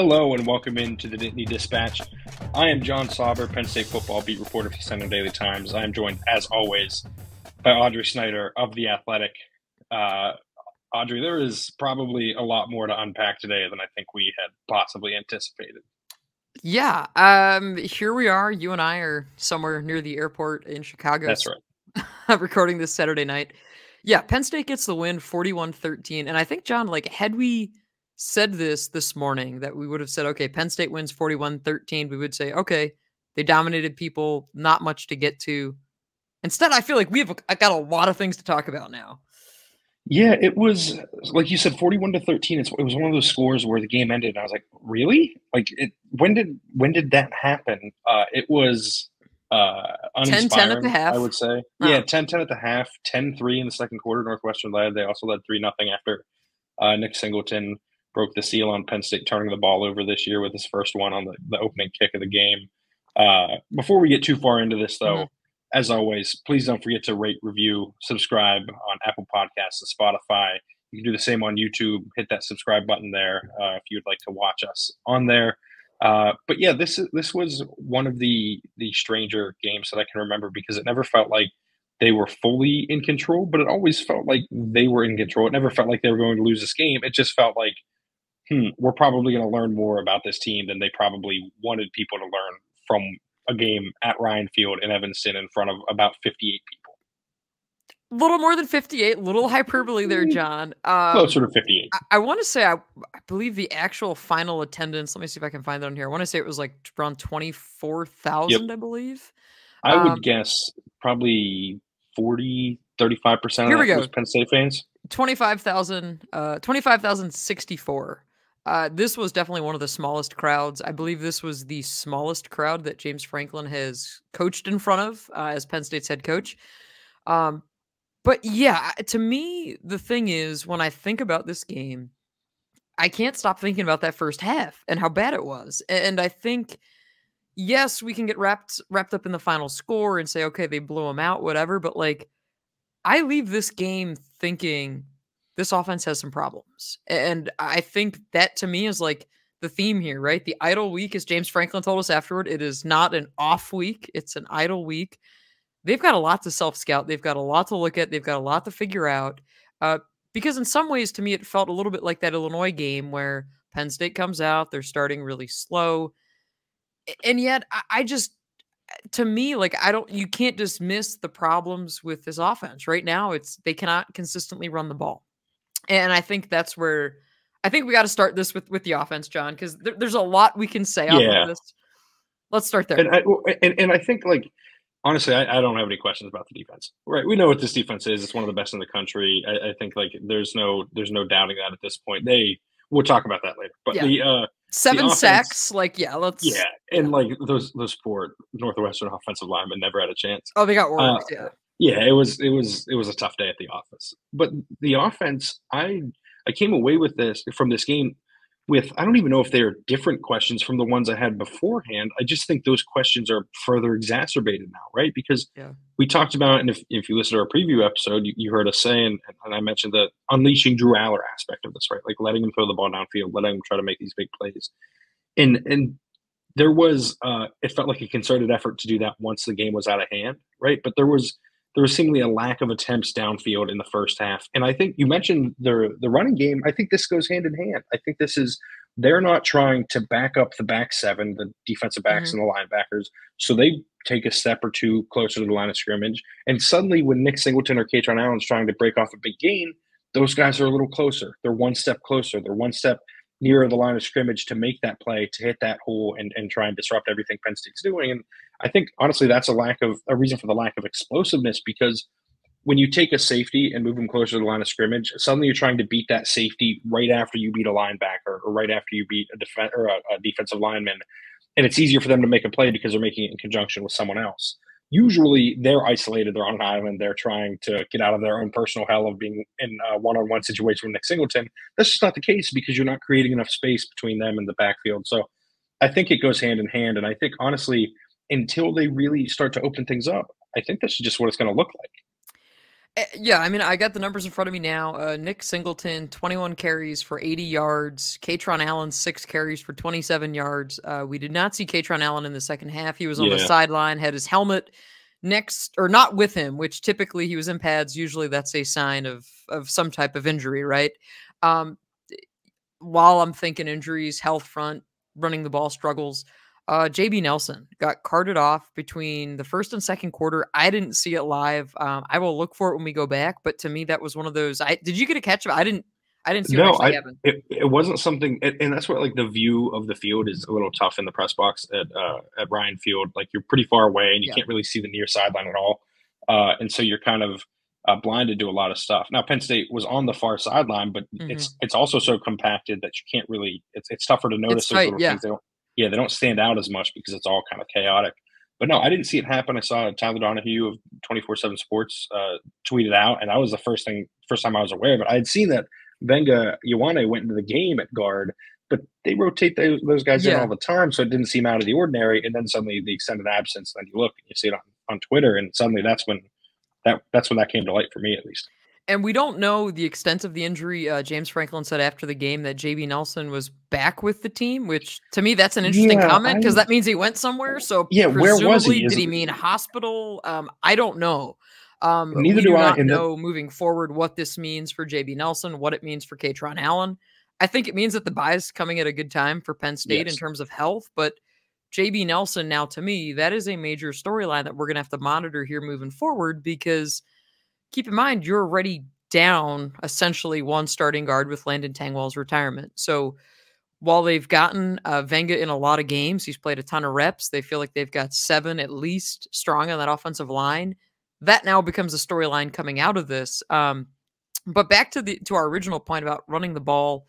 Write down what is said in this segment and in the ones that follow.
Hello and welcome into the Nittany Dispatch. I am John Sauber, Penn State football beat reporter for the Central Daily Times. I am joined, as always, by Audrey Snyder of The Athletic. Audrey, there is probably a lot more to unpack today than I think we had possibly anticipated. Yeah, here we are. You and I are somewhere near the airport in Chicago. That's right. Recording this Saturday night. Yeah, Penn State gets the win 41-13. And I think, John, had we said this morning that we would have said, okay, Penn State wins 41-13, we would say, okay, they dominated people, not much to get to. Instead, I feel like I got a lot of things to talk about now. Yeah, it was, like you said, 41-13. It was one of those scores where the game ended, and I was like, really? When did that happen? It was 10-10 at the uninspiring, half. I would say. Yeah, 10-10 at the half, 10-3 in the second quarter. Northwestern led. They also led 3-0 after Nick Singleton broke the seal on Penn State turning the ball over this year with his first one on the opening kick of the game. Before we get too far into this, though, as always, please don't forget to rate, review, subscribe on Apple Podcasts and Spotify. You can do the same on YouTube. Hit that subscribe button there if you'd like to watch us on there. But yeah, this was one of the stranger games that I can remember because it never felt like they were fully in control, but it always felt like they were in control. It never felt like they were going to lose this game. It just felt like, we're probably going to learn more about this team than they probably wanted people to learn from a game at Ryan Field in Evanston in front of about 58 people. A little more than 58, little hyperbole there, John. Closer to 58. I want to say, I believe the actual final attendance, let me see if I can find that on here. I want to say it was like around 24,000, I believe. I would guess probably 35% of that was Penn State fans. 25,064. This was definitely one of the smallest crowds. I believe this was the smallest crowd that James Franklin has coached in front of as Penn State's head coach. But yeah, to me, the thing is, when I think about this game, I can't stop thinking about that first half and how bad it was. And I think, yes, we can get wrapped up in the final score and say, okay, they blew them out, whatever. But I leave this game thinking this offense has some problems. And I think that to me is the theme here, right? The idle week, as James Franklin told us afterward, it is not an off week. It's an idle week. They've got a lot to self-scout. They've got a lot to look at. They've got a lot to figure out. Because in some ways, to me, it felt a little bit like that Illinois game where Penn State comes out, they're starting really slow. And yet, to me, you can't dismiss the problems with this offense. Right now, they cannot consistently run the ball. And I think that's where I think we got to start this with the offense, John, because there's a lot we can say off of this. Let's start there. And I think, honestly, I don't have any questions about the defense. Right, we know what this defense is. It's one of the best in the country. I think there's no doubting that at this point. We'll talk about that later. But the 7 offense, sacks, and those poor Northwestern offensive linemen never had a chance. Oh, they got worse. Yeah, it was a tough day at the office. But the offense, I came away from this game with, I don't even know if they're different questions from the ones I had beforehand. I just think those questions are further exacerbated now, right? Because we talked about, and if you listen to our preview episode, you heard us say, and I mentioned the unleashing Drew Allar aspect of this, right? Letting him throw the ball downfield, letting him try to make these big plays. And there was, it felt like a concerted effort to do that once the game was out of hand, right? But there was seemingly a lack of attempts downfield in the first half. And I think you mentioned the running game. I think this goes hand in hand. I think they're not trying to back up the back seven, the defensive backs and the linebackers. So they take a step or two closer to the line of scrimmage. And suddenly when Nick Singleton or Kaytron Allen's trying to break off a big gain, those guys are a little closer. They're one step closer. They're one step nearer the line of scrimmage to make that play, to hit that hole and try and disrupt everything Penn State's doing. And I think, honestly, that's a reason for the lack of explosiveness, because when you take a safety and move them closer to the line of scrimmage, suddenly you're trying to beat that safety right after you beat a linebacker or right after you beat a defensive lineman. And it's easier for them to make a play because they're making it in conjunction with someone else. Usually they're isolated, they're on an island, they're trying to get out of their own personal hell of being in a one-on-one situation with Nick Singleton. That's just not the case because you're not creating enough space between them and the backfield. So I think it goes hand in hand. And I think, honestly, until they really start to open things up, I think that's just what it's going to look like. Yeah, I mean, I got the numbers in front of me now. Nick Singleton, 21 carries for 80 yards. Katron Allen, 6 carries for 27 yards. We did not see Katron Allen in the second half. He was on the Yeah. sideline, had his helmet next, or not with him, which typically he was in pads. Usually that's a sign of some type of injury, right? Um, while I'm thinking injuries, health front, running the ball struggles, JB Nelson got carted off between the first and second quarter. I didn't see it live. I will look for it when we go back. But to me, that was one of those. Did you get a catch of it? I didn't. I didn't see what No, actually happened. it wasn't something, and that's where like the view of the field is a little tough in the press box at Ryan Field. Like you're pretty far away and you Yeah. can't really see the near sideline at all, and so you're kind of blinded to a lot of stuff. Now Penn State was on the far sideline, but Hmm. it's also so compacted that you can't really. It's tougher to It's notice those tight. little Yeah. things. They don't stand out as much because it's all kind of chaotic. But no, I didn't see it happen. I saw Tyler Donahue of 24/7 Sports tweeted out, and that was the first time I was aware of it. I had seen that Venga Ioane went into the game at guard, but they rotate those guys in all Yeah. the time, so it didn't seem out of the ordinary. And then suddenly the extended absence, then you look and you see it on Twitter, and suddenly that's when that came to light for me at least. And we don't know the extent of the injury. James Franklin said after the game that JB Nelson was back with the team, which to me that's an interesting Yeah, comment because that means he went somewhere. So where was presumably, he? did Is he mean hospital? I don't know. neither We do do I. not And that know moving forward what this means for JB Nelson, what it means for Katron Allen. I think it means that the bye is coming at a good time for Penn State in yes, terms of health, but JB Nelson now to me that is a major storyline that we're going to have to monitor here moving forward because keep in mind you're already down essentially one starting guard with Landon Tangwell's retirement. So while they've gotten Venga in a lot of games, he's played a ton of reps. They feel like they've got 7 at least strong on that offensive line. That now becomes a storyline coming out of this. But back to our original point about running the ball,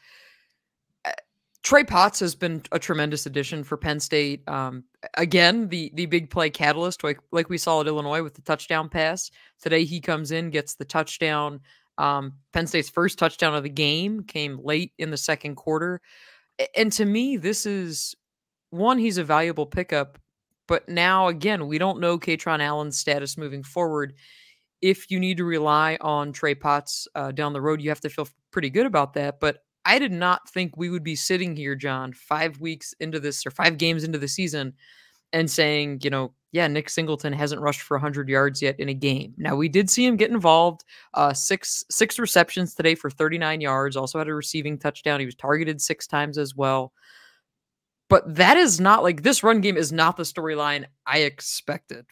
Trey Potts has been a tremendous addition for Penn State. Again, the big play catalyst, like we saw at Illinois with the touchdown pass. Today he comes in, gets the touchdown. Penn State's first touchdown of the game came late in the second quarter. And to me, this is one, he's a valuable pickup. But now, again, we don't know Katron Allen's status moving forward. If you need to rely on Trey Potts down the road, you have to feel pretty good about that. But I did not think we would be sitting here, John, 5 weeks into this or 5 games into the season and saying, yeah, Nick Singleton hasn't rushed for 100 yards yet in a game. Now, we did see him get involved. Six receptions today for 39 yards, also had a receiving touchdown. He was targeted 6 times as well. But that is not like this run game is not the storyline I expected.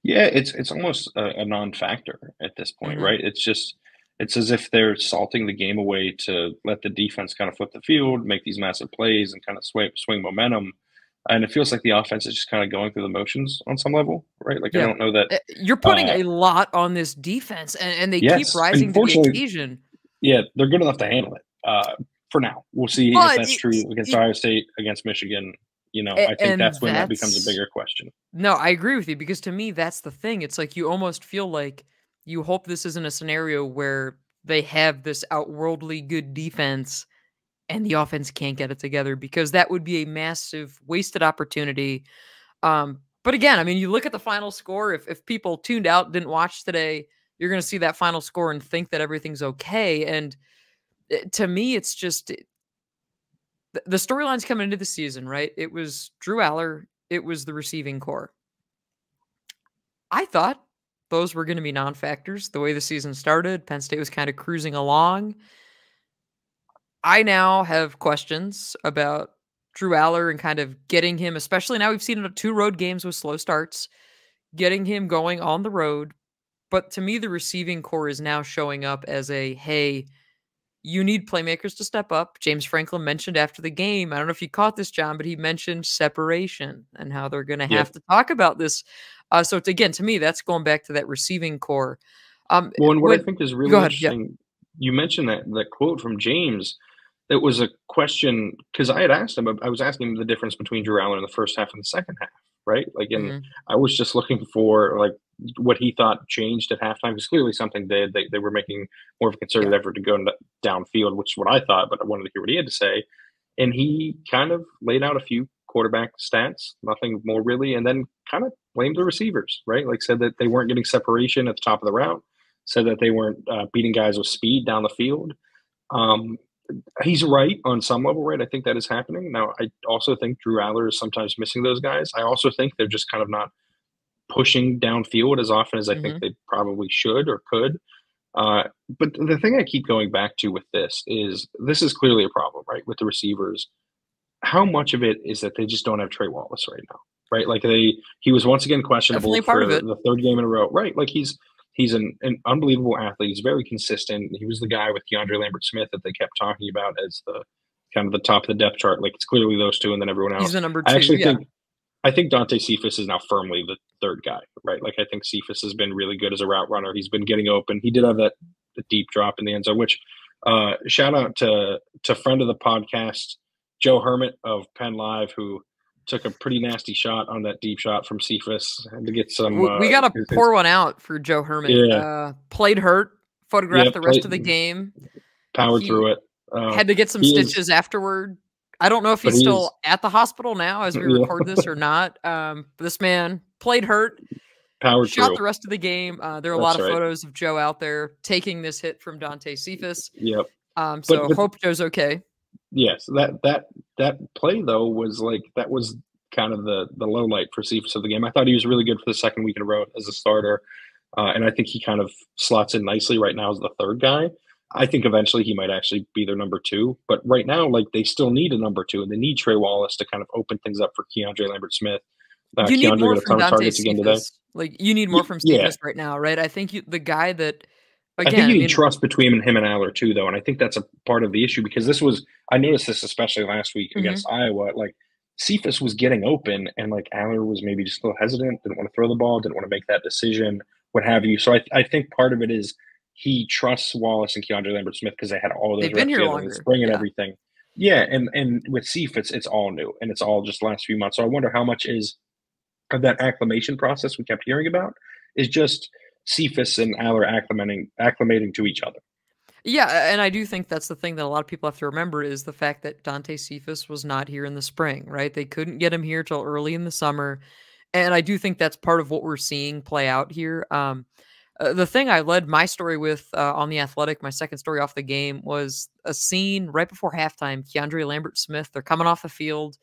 yeah, it's almost a non-factor at this point, Mhm. right? It's as if they're salting the game away to let the defense kind of flip the field, make these massive plays, and kind of swing momentum. And it feels like the offense is just kind of going through the motions on some level, right? Like I Yeah. don't know that. You're putting Uh, a lot on this defense, and they keep yes, rising to the unfortunately, occasion. yeah, they're good enough to handle it. For now, we'll see if But that's true against Ohio State, against Michigan. I think and that's when that becomes a that's bigger question. no, I agree with you because to me that's the thing. It's like you almost feel like you hope this isn't a scenario where they have this outworldly good defense and the offense can't get it together because that would be a massive wasted opportunity. But again, I mean, you look at the final score. If people tuned out, didn't watch today, you're going to see that final score and think that everything's okay. And to me, it's just the storylines coming into the season, right? It was Drew Allar. It was the receiving core. I thought those were going to be non-factors. The way the season started, Penn State was kind of cruising along. I now have questions about Drew Allar and kind of getting him, especially now we've seen 2 road games with slow starts, getting him going on the road. But to me, the receiving core is now showing up as a hey, you need playmakers to step up. James Franklin mentioned after the game, I don't know if you caught this, John, but he mentioned separation and how they're going to Yeah. have to talk about this. So it's, again, to me, that's going back to that receiving core. Well, and what I When think is Go really ahead, yeah. interesting, you mentioned that quote from James. It was a question because I had asked him. I was asking him the difference between Drew Allen in the first half and the second half, right? Like, and Mhm. I was just looking for like what he thought changed at halftime because clearly something did. They were making more of a concerted Yeah. effort to go downfield, which is what I thought. But I wanted to hear what he had to say, and he kind of laid out a few quarterback stats, nothing more really, and then kind of blamed the receivers, right? Like said that they weren't getting separation at the top of the route. said that they weren't beating guys with speed down the field. Um, he's right on some level, right? I think that is happening. Now, I also think Drew Allar is sometimes missing those guys. I also think they're just kind of not pushing downfield as often as I think Hmm. they probably should or could. But the thing I keep going back to with this is clearly a problem, right? With the receivers, how much of it is that they just don't have Trey Wallace right now, right? Like he was once again questionable Definitely part of for it. the third game in a row, right? Like he's an unbelievable athlete. He's very consistent. He was the guy with Keandre Lambert-Smith that they kept talking about as the kind of the top of the depth chart. Like it's clearly those two, and then everyone He's else. the number I two. actually Yeah. think Dante Cephas is now firmly the third guy, right? Like I think Cephas has been really good as a route runner. He's been getting open. He did have that the deep drop in the end zone, which shout out to friend of the podcast, Joe Hermit of Penn Live, who took a pretty nasty shot on that deep shot from Cephas and to get some We got to pour one out for Joe Hermit. yeah, Played hurt, yeah, photographed the rest of the game. powered He through it. had to get some He is, stitches afterward. I don't know if but he's he still is, at the hospital now as we yeah, record this or not. This man played hurt, powered shot through. the rest of the game. There are a lot That's of right. photos of Joe out there taking this hit from Dante Cephas. Yep. So But hope Joe's okay. yes, that play though was like that was kind of the low light for Cephas of the game. I thought he was really good for the second week in a row as a starter, and I think he kind of slots in nicely right now as the third guy. I think eventually he might actually be their number two, but right now, like they still need a number two, and they need Trey Wallace to kind of open things up for Keandre Lambert-Smith. You need Keandre more got a from ton of Dante targets again today. Cephas. Like you need more from Yeah, Cephas right now, right? I think the guy that I think again, you I need mean, trust between him and Allar too, though, and I think that's a part of the issue because I noticed this especially last week mhm. against Iowa. Like Cephas was getting open, and like Allar was maybe just a little hesitant, didn't want to throw the ball, didn't want to make that decision, what have you. So I think part of it is he trusts Wallace and Keandre Lambert-Smith because they had all those They've been reps here together in the longer. spring and Yeah. everything. Yeah, and with Cephas, it's all new and it's all just the last few months. So I wonder how much is of that acclimation process we kept hearing about is just Cephas and Aller acclimating to each other. Yeah, and I do think that's the thing that a lot of people have to remember is the fact that Dante Cephas was not here in the spring, right? They couldn't get him here till early in the summer, and I do think that's part of what we're seeing play out here. The thing I led my story with on the Athletic, my second story off the game, was a scene right before halftime. Keandre Lambert-Smith, they're coming off the field,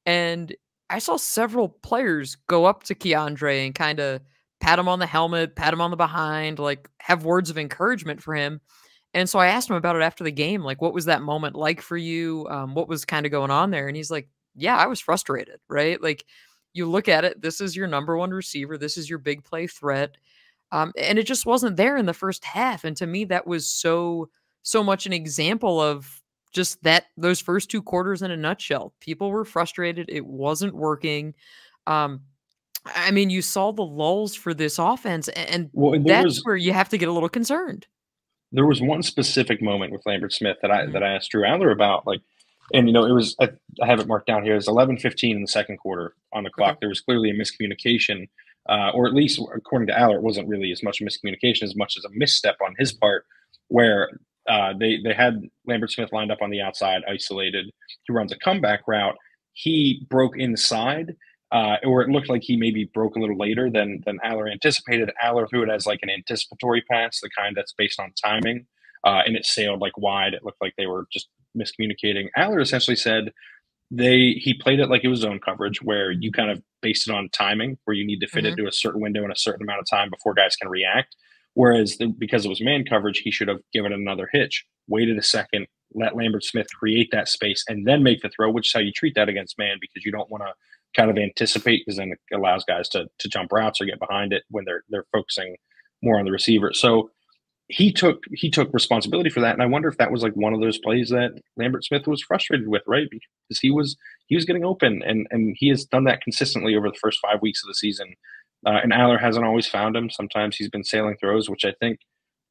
and I saw several players go up to Keandre and kind of pat him on the helmet, pat him on the behind, like have words of encouragement for him. And so I asked him about it after the game, like, what was that moment like for you? What was kind of going on there? And he's like, yeah, I was frustrated, right? Like, you look at it, this is your number one receiver, this is your big play threat. And it just wasn't there in the first half. And to me, that was so much an example of just that those first two quarters in a nutshell. People were frustrated. It wasn't working. Um, I mean, you saw the lulls for this offense, and Well, and that's where you have to get a little concerned. there was one specific moment with Lambert Smith that I Mhm. asked Drew Aller about, like, and it was I have it marked down here. It's 11:15 in the second quarter on the Okay. clock. There was clearly a miscommunication, or at least according to Aller, it wasn't really as much a miscommunication as much as a misstep on his part, where they had Lambert Smith lined up on the outside, isolated. He runs a comeback route. He broke inside, or it looked like he maybe broke a little later than Aller anticipated. Aller threw it as like an anticipatory pass, the kind that's based on timing, and it sailed like wide. It looked like they were just miscommunicating. Aller essentially said he played it like it was zone coverage, where you kind of based it on timing, where you need to fit it Mhm. to a certain window in a certain amount of time before guys can react. Whereas because it was man coverage, he should have given it another hitch, waited a second, let Lambert Smith create that space, and then make the throw, which is how you treat that against man because you don't want to kind of anticipate because then it allows guys to jump routes or get behind it when they're focusing more on the receiver. So he took responsibility for that, and I wonder if that was like one of those plays that Lambert Smith was frustrated with, right? Because he was getting open, and he has done that consistently over the first 5 weeks of the season. And Aller hasn't always found him. Sometimes he's been sailing throws, which I think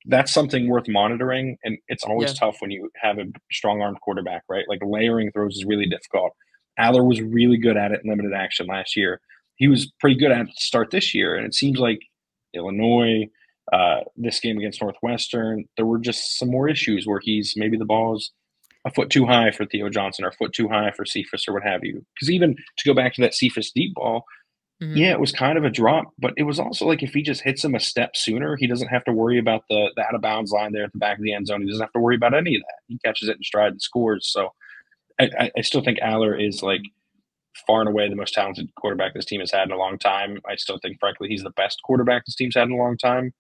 that's something worth monitoring. And it's always Yeah. tough when you have a strong armed quarterback, right? Like layering throws is really difficult. Aller was really good at it in limited action last year. He was pretty good at it to start this year, and it seems like Illinois, this game against Northwestern, there were just some more issues where maybe the ball's a foot too high for Theo Johnson or a foot too high for Cephas or what have you. Because even to go back to that Cephas deep ball, Mhm. Yeah, it was kind of a drop, but it was also like if he just hits him a step sooner, he doesn't have to worry about the out of bounds line there at the back of the end zone. He doesn't have to worry about any of that. He catches it in stride and scores. So I still think Aller is like far and away the most talented quarterback this team has had in a long time. I still think, frankly, he's the best quarterback this team's had in a long time.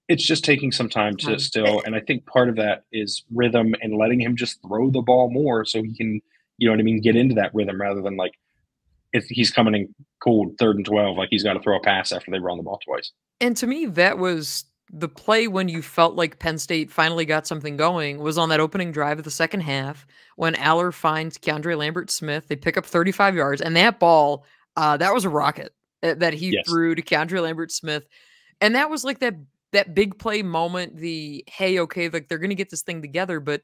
It's just taking some time to Um, still, and I think part of that is rhythm and letting him just throw the ball more so he can, you know what I mean, get into that rhythm rather than like if he's coming in cold 3rd and 12, like he's got to throw a pass after they run the ball twice. And to me, that was the play when you felt like Penn State finally got something going was on that opening drive of the second half when Allar finds Keandre Lambert-Smith. They pick up 35 yards, and that ball, that was a rocket that he Yes. threw to Keandre Lambert-Smith. And that was like that big play moment, the, hey, okay, like they're going to get this thing together. But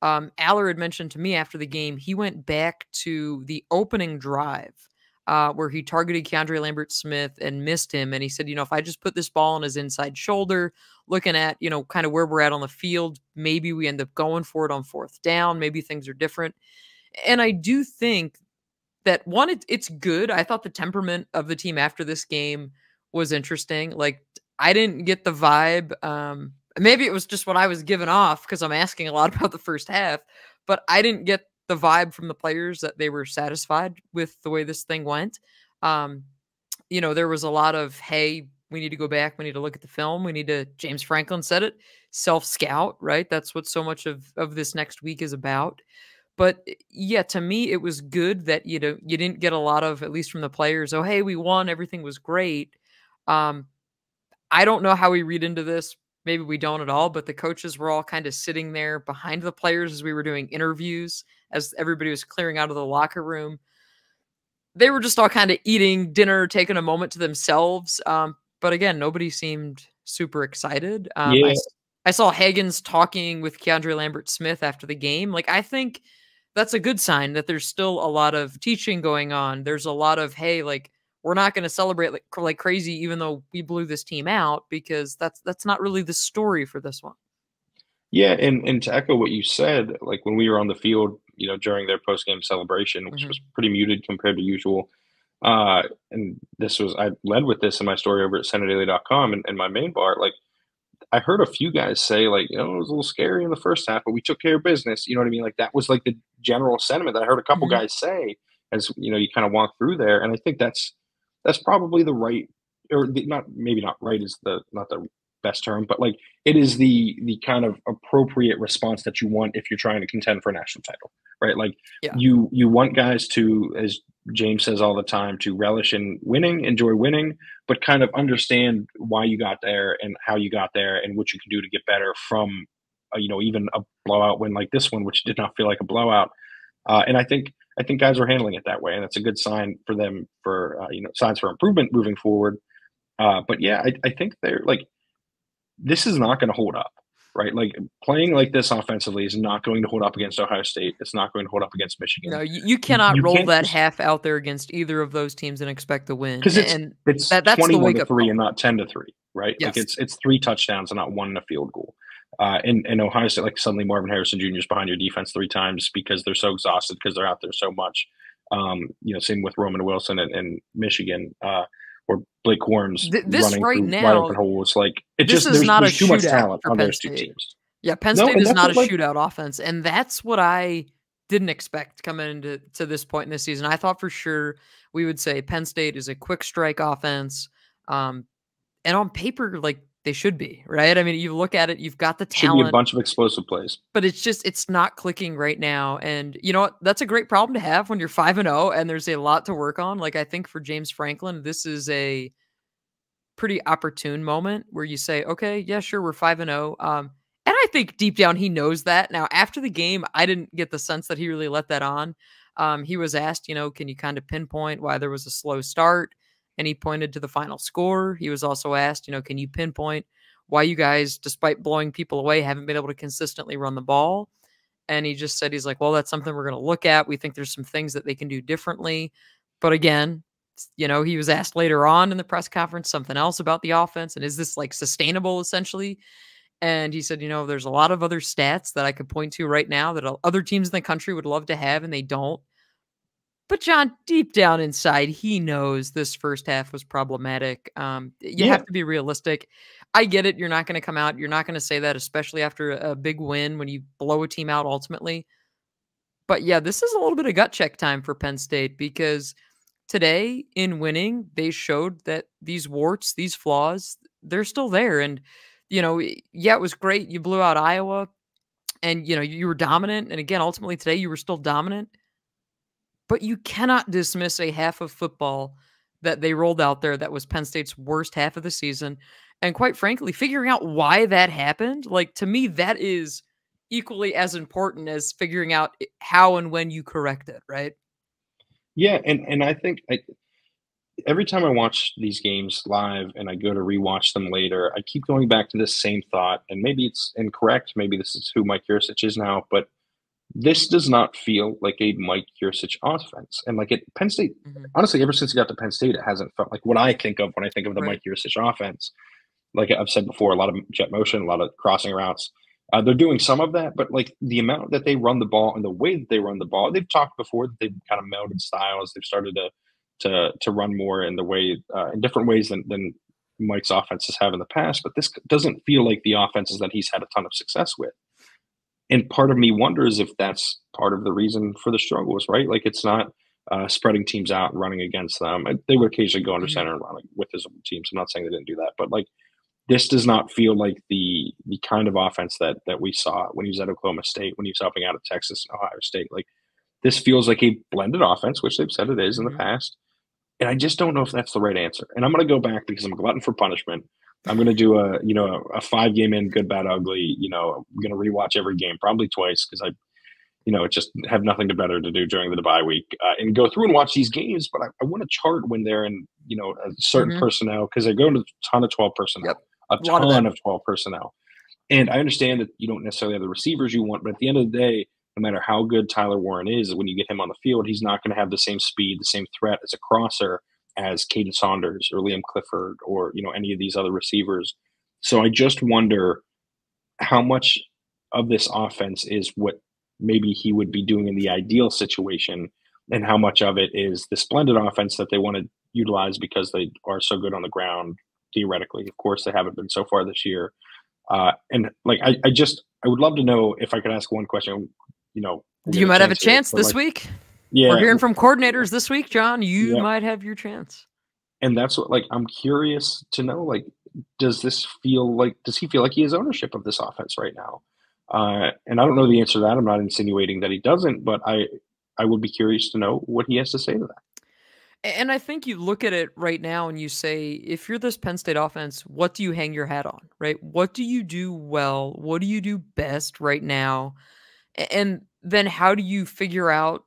Aller had mentioned to me after the game, he went back to the opening drive where he targeted Keandre Lambert-Smith and missed him. And he said, if I just put this ball on his inside shoulder, looking at, kind of where we're at on the field, maybe we end up going for it on 4th down. Maybe things are different. And I do think that one, it's good. I thought the temperament of the team after this game was interesting. Like, I didn't get the vibe. Maybe it was just what I was giving off because I'm asking a lot about the first half, but I didn't get the vibe from the players that they were satisfied with the way this thing went. Um, there was a lot of, hey, we need to go back. We need to look at the film. We need to, James Franklin said it, self-scout, right? That's what so much of this next week is about. But yeah, to me, it was good that, you didn't get a lot of, at least from the players, oh, hey, we won. Everything was great. Um, I don't know how we read into this. Maybe we don't at all, but the coaches were all kind of sitting there behind the players as we were doing interviews, as everybody was clearing out of the locker room. They were just all kind of eating dinner, taking a moment to themselves. But again, nobody seemed super excited. Yeah. I saw Hagens talking with Keandre Lambert-Smith after the game. Like, I think that's a good sign that there's still a lot of teaching going on. There's a lot of, hey, like, we're not going to celebrate like crazy, even though we blew this team out, because that's not really the story for this one. Yeah, and to echo what you said, like when we were on the field, during their post game celebration, which Hmm. was pretty muted compared to usual. And this was I led with this in my story over at CenterDaily.com and my main bar. Like I heard a few guys say, like, it was a little scary in the first half, but we took care of business. You know what I mean? Like that was like the general sentiment that I heard a couple Hmm. guys say as you kind of walk through there. And I think that's probably the right or not maybe not right is the not the best term, but like it is the kind of appropriate response that you want if you're trying to contend for a national title, right? Like Yeah. you want guys to, as James says all the time, to relish in winning, enjoy winning, but kind of understand why you got there and how you got there and what you can do to get better from even a blowout win like this one, which did not feel like a blowout. And I think guys are handling it that way, and that's a good sign for them for signs for improvement moving forward. But yeah, I think they're like this is not going to hold up, right? Like playing like this offensively is not going to hold up against Ohio State. It's not going to hold up against No, Michigan. you You, cannot you roll can't that just half out there against either of those teams and expect to win. because And it's that's the 21 to wake up 3 call. and not 10 to 3, right? Like Yes. it's 3 touchdowns and not one in a field goal. And Ohio State, like suddenly Marvin Harrison Jr. is behind your defense 3 times because they're so exhausted because they're out there so much. Same with Roman Wilson and Michigan, or Blake Corum's This running right through wide now, open holes. Like it this just is not a there's too much shootout talent for on Penn those two State. teams. Yeah, Penn No, State and is that's not a what like shootout offense, and that's what I didn't expect coming into this point in this season. I thought for sure we would say Penn State is a quick strike offense, um, and on paper, like they should be, right? I mean, you look at it, you've got the should be a talent, bunch of explosive plays. but it's not clicking right now. And you know what? That's a great problem to have when you're 5-0 and there's a lot to work on. Like I think for James Franklin, this is a pretty opportune moment where you say, okay, yeah, sure, we're 5-0. And I think deep down he knows that. Now, after the game, I didn't get the sense that he really let that on. He was asked, can you kind of pinpoint why there was a slow start? And he pointed to the final score. He was also asked, can you pinpoint why you guys, despite blowing people away, haven't been able to consistently run the ball? And he just said, he's like, well, that's something we're going to look at. We think there's some things that they can do differently. But again, he was asked later on in the press conference something else about the offense. And is this like sustainable essentially? And he said, there's a lot of other stats that I could point to right now that other teams in the country would love to have and they don't. But John, deep down inside, he knows this first half was problematic. You Yeah, have to be realistic. I get it. You're not going to come out. You're not going to say that, especially after a big win when you blow a team out ultimately. But yeah, this is a little bit of gut check time for Penn State because today in winning, they showed that these warts, these flaws, they're still there. And, yeah, it was great. You blew out Iowa and, you were dominant. And again, ultimately today, you were still dominant. But you cannot dismiss a half of football that they rolled out there that was Penn State's worst half of the season. And quite frankly, figuring out why that happened, like to me, that is equally as important as figuring out how and when you correct it, right? yeah, and I think every time I watch these games live and I go to rewatch them later, I keep going back to this same thought, and maybe it's incorrect. Maybe this is who Mike Yurcich is now, but this does not feel like a Mike Yurcich offense. And like at Penn State, Mhm. honestly, ever since he got to Penn State, it hasn't felt like what I think of when I think of the Right. Mike Yurcich offense. Like I've said before, a lot of jet motion, a lot of crossing routes. They're doing some of that, but like the amount that they run the ball and the way that they run the ball, they've talked before that they've kind of melded styles. They've started to run more in the way in different ways than Mike's offenses have in the past. But this doesn't feel like the offenses that he's had a ton of success with. And part of me wonders if that's part of the reason for the struggles, right? Like it's not spreading teams out and running against them. They would occasionally go under Mhm. center and run with his teams. I'm not saying they didn't do that, but like this does not feel like the kind of offense that we saw when he was at Oklahoma State, when he was helping out at Texas and Ohio State. Like this feels like a blended offense, which they've said it is in the Mhm. past. And I just don't know if that's the right answer. And I'm going to go back because I'm a glutton for punishment. I'm going to do a 5 game in good, bad, ugly. I'm going to rewatch every game probably twice because just have nothing to better to do during the bye week and go through and watch these games. But I want to chart when they're in, a certain Mhm. personnel because they're going to a ton of 12 Yep. personnel, a A lot of ton that. of 12 personnel. And I understand that you don't necessarily have the receivers you want, but at the end of the day, no matter how good Tyler Warren is, when you get him on the field, he's not going to have the same speed, the same threat as a crosser as Caden Saunders or Liam Clifford or any of these other receivers. So I just wonder how much of this offense is what maybe he would be doing in the ideal situation, and how much of it is the splendid offense that they want to utilize because they are so good on the ground theoretically. Of course, they haven't been so far this year. And like, I would love to know if I could ask one question. We'll get You a might have a chance here, chance but this like, week. We're yeah, hearing from coordinators this week, John. You yeah, might have your chance. and that's what like I'm curious to know. Like, does he feel like he has ownership of this offense right now? And I don't know the answer to that. I'm not insinuating that he doesn't, but I would be curious to know what he has to say to that. And I think you look at it right now and you say, if you're this Penn State offense, what do you hang your hat on, right? What do you do well? What do you do best right now? And then how do you figure out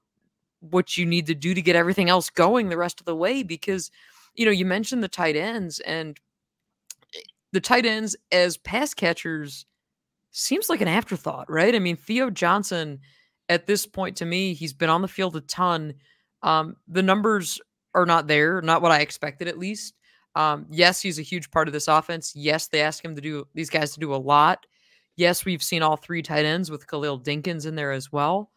what you need to do to get everything else going the rest of the way? Because, you mentioned the tight ends, and the tight ends as pass catchers seems like an afterthought, right? I mean, Theo Johnson, at this point, to me, he's been on the field a ton. The numbers are not there, not what I expected, at least. Yes, he's a huge part of this offense. Yes, they ask him to do these guys to do a lot. Yes, we've seen all three tight ends with Khalil Dinkins in there as well.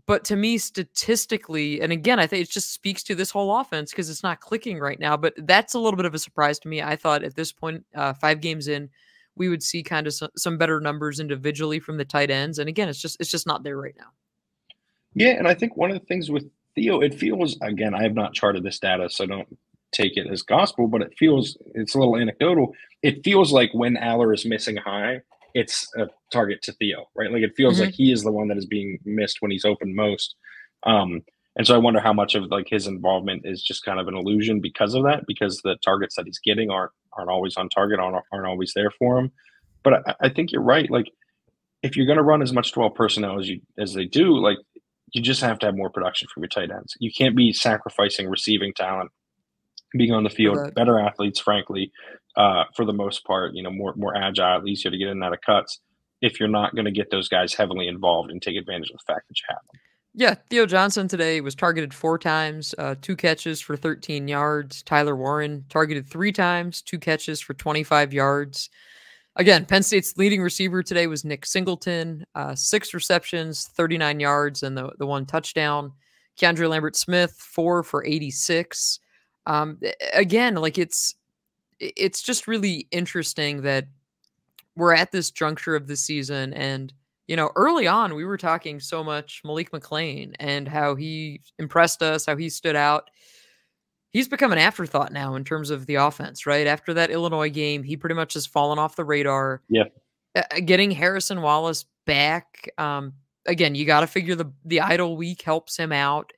But to me, statistically, and again, I think it just speaks to this whole offense because it's not clicking right now. But that's a little bit of a surprise to me. I thought at this point, 5 games in, we would see kind of some better numbers individually from the tight ends. And again, it's just not there right now. Yeah, and I think one of the things with Theo, it feels again, I have not charted this data, so don't take it as gospel, but it's a little anecdotal. It feels like when Allar is missing high, it's a target to Theo, right? Like it feels like Hmm. he is the one that is being missed when he's open most. And so I wonder how much of like his involvement is just kind of an illusion because of that, because the targets that he's getting aren't always on target, aren't always there for him. But I think you're right. Like if you're going to run as much 12 personnel as they do, like you just have to have more production from your tight ends. You can't be sacrificing receiving talent, being on the For field, that. better athletes, frankly, for the most part, more agile, easier to get in and out of cuts. If you're not going to get those guys heavily involved and take advantage of the fact that you have them. Yeah, Theo Johnson today was targeted 4 times, 2 catches for 13 yards. Tyler Warren targeted 3 times, 2 catches for 25 yards. Again, Penn State's leading receiver today was Nick Singleton, 6 receptions, 39 yards, and the one touchdown. Keandre Lambert-Smith, 4 for 86. Again, like it's just really interesting that we're at this juncture of the season. And, early on, we were talking so much Malik McClain and how he impressed us, how he stood out. He's become an afterthought now in terms of the offense, right? After that Illinois game, he pretty much has fallen off the radar. Yeah. Getting Harrison Wallace back, again, you got to figure the idle week helps him out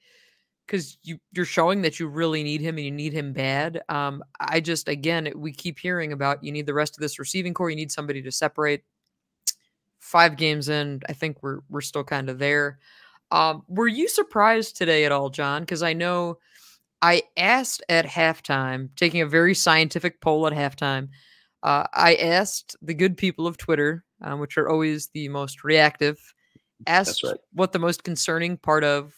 because you're showing that you really need him and you need him bad. Again, we keep hearing about you need the rest of this receiving core. You need somebody to separate. 5 games in, I think we're still kind of there. Were you surprised today at all, John? Because I know I asked at halftime, taking a very scientific poll at halftime, I asked the good people of Twitter, which are always the most reactive, asked what the most concerning part of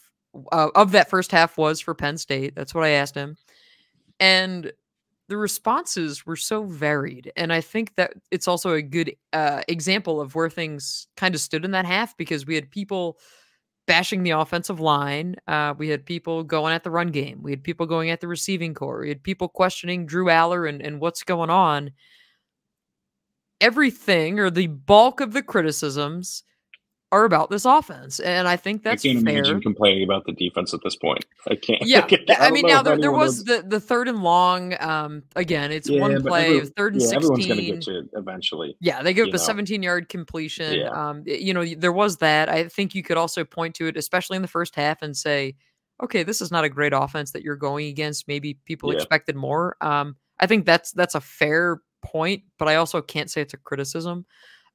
that first half was for Penn State. That's what I asked him. And the responses were so varied. And I think that it's also a good example of where things kind of stood in that half, because we had people bashing the offensive line. We had people going at the run game. We had people going at the receiving core. We had people questioning Drew Allar and what's going on. Everything, or the bulk of the criticisms, are about this offense. And I think that's fair. I can't imagine complaining about the defense at this point. I can't. Yeah. I mean, now there was the third and long. Again, it's one play, third and 16. Everyone's going to get to it eventually. Yeah, they give up a 17-yard completion. Yeah. There was that. I think you could also point to it, especially in the first half, and say, okay, this is not a great offense that you're going against. Maybe people expected more. I think that's a fair point, but I also can't say it's a criticism.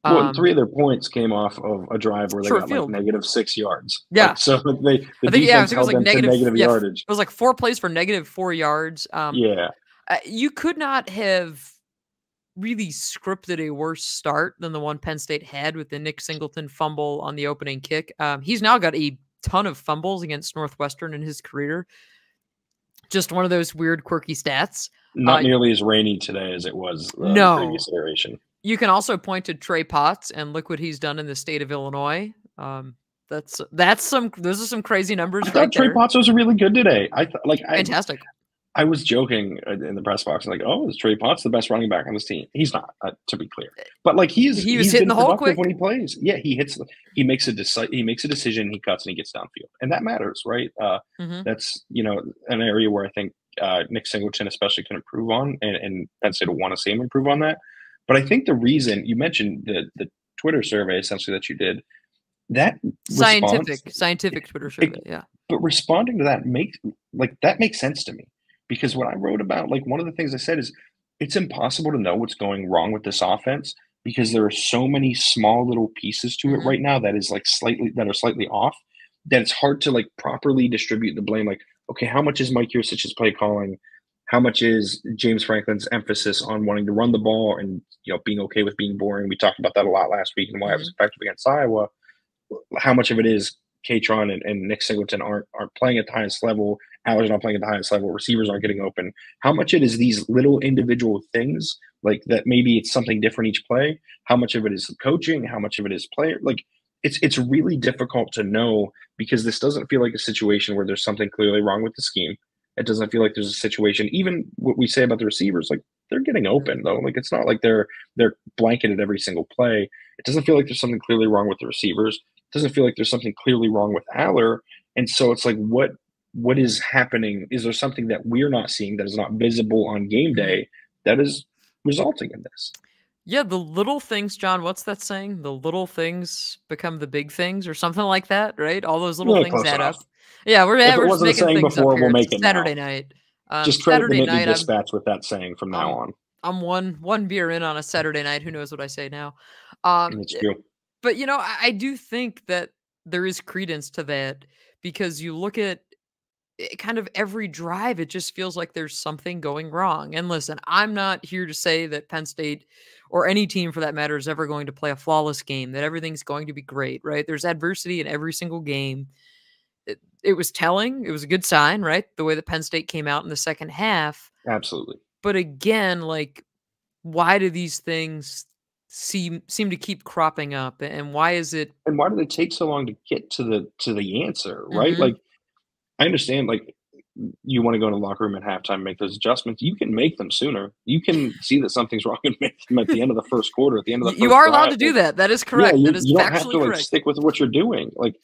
Well, 3 of their points came off of a drive where they got like -6 yards. Yeah. Like, so the defense held them to negative yardage. It was like 4 plays for -4 yards. Yeah. You could not have really scripted a worse start than the one Penn State had with the Nick Singleton fumble on the opening kick. He's now got a ton of fumbles against Northwestern in his career. Just one of those weird, quirky stats. Not nearly as rainy today as it was the previous iteration. You can also point to Trey Potts and look what he's done in the state of Illinois. Those are some crazy numbers. I thought Trey Potts was really good today. Fantastic. I was joking in the press box, like, "Oh, is Trey Potts the best running back on this team?" He's not, to be clear. But like he was hitting the hole quick when he plays. Yeah, he makes a decision, he cuts, and he gets downfield, and that matters, right? That's an area where I think Nick Singleton especially can improve on, and Penn State will want to see him improve on that. But I think the reason you mentioned the Twitter survey essentially that you did, that scientific Twitter survey, yeah. But responding to that makes sense to me, because what I wrote about, like one of the things I said is it's impossible to know what's going wrong with this offense because there are so many small little pieces to it right now that are slightly off, that it's hard to like properly distribute the blame. Like, okay, how much is Mike Yurcich's play calling? How much is James Franklin's emphasis on wanting to run the ball and being okay with being boring? We talked about that a lot last week and why it was effective against Iowa. How much of it is K-Tron and Nick Singleton aren't playing at the highest level? Allar's not playing at the highest level. Receivers aren't getting open. How much it is these little individual things like that? Maybe it's something different each play. How much of it is coaching? How much of it is player? Like it's really difficult to know, because this doesn't feel like a situation where there's something clearly wrong with the scheme. It doesn't feel like there's a situation, even what we say about the receivers, like they're getting open though. Like it's not like they're blanketed every single play. It doesn't feel like there's something clearly wrong with the receivers. It doesn't feel like there's something clearly wrong with Allar. And so it's like, what is happening? Is there something that we're not seeing that is not visible on game day that is resulting in this? Yeah, the little things, John. What's that saying? The little things become the big things, or something like that, right? All those little things add up. Yeah, we're just making things before, up here. We'll make it Saturday now. night. Just credit the Nittany Dispatch with that saying from now on. I'm one beer in on a Saturday night. Who knows what I say now? It's true. But I do think that there is credence to that, because you look at kind of every drive, it just feels like there's something going wrong. And listen, I'm not here to say that Penn State or any team for that matter is ever going to play a flawless game, that everything's going to be great, right? There's adversity in every single game. It was telling. It was a good sign, right? The way that Penn State came out in the second half. Absolutely. But again, like, why do these things seem to keep cropping up, and why is it? And why do they take so long to get to the answer, right? Like, I understand, like, you want to go in the locker room at halftime and make those adjustments. You can make them sooner. You can see that something's wrong and make them at the end of the first quarter, at the end of the You first are allowed drive. to do Like, that. That is yeah, correct. That is you don't have to factually like correct. stick with what you're doing. Like,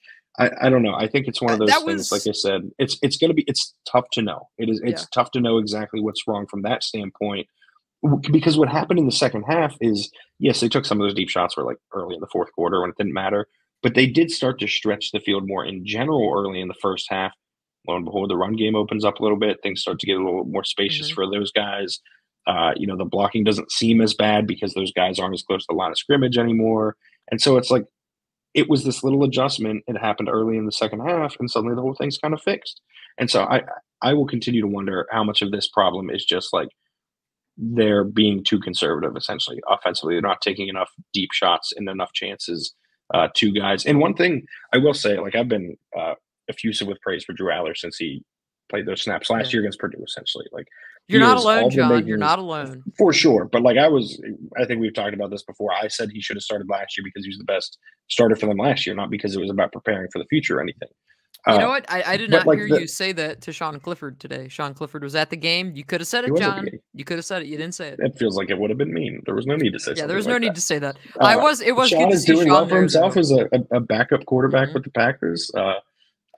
I don't know. I think it's one of those That things. Like was I said, it's tough to know. yeah. It's tough to know exactly what's wrong from that standpoint. Because what happened in the second half is, yes, they took some of those deep shots were like early in the fourth quarter when it didn't matter, but they did start to stretch the field more in general early in the first half. Lo and behold, the run game opens up a little bit. Things start to get a little more spacious Mhm. for those guys. The blocking doesn't seem as bad because those guys aren't as close to the line of scrimmage anymore. And so it's like it was this little adjustment. It happened early in the second half, and suddenly the whole thing's kind of fixed. And so I will continue to wonder how much of this problem is just like they're being too conservative, essentially, offensively. They're not taking enough deep shots and enough chances to guys. And one thing I will say, like I've been effusive with praise for Drew Allar since he played those snaps last Yeah. year against Purdue, essentially. Like You're he not has alone, all the John. You're makings not alone. for sure. But like I think we've talked about this before. I said he should have started last year because he was the best starter for them last year, not because it was about preparing for the future or anything. You Uh, know what? I did but not like hear you say that to Sean Clifford today. Sean Clifford was at the game. You could have said he it, was at the John. game. You could have said it. You didn't say it. That feels like it would have been mean. There was no need to say Yeah, there something was no like need that. to say that. It was good Sean to is see doing well Sean for there, himself though. as a backup quarterback Mhm. with the Packers.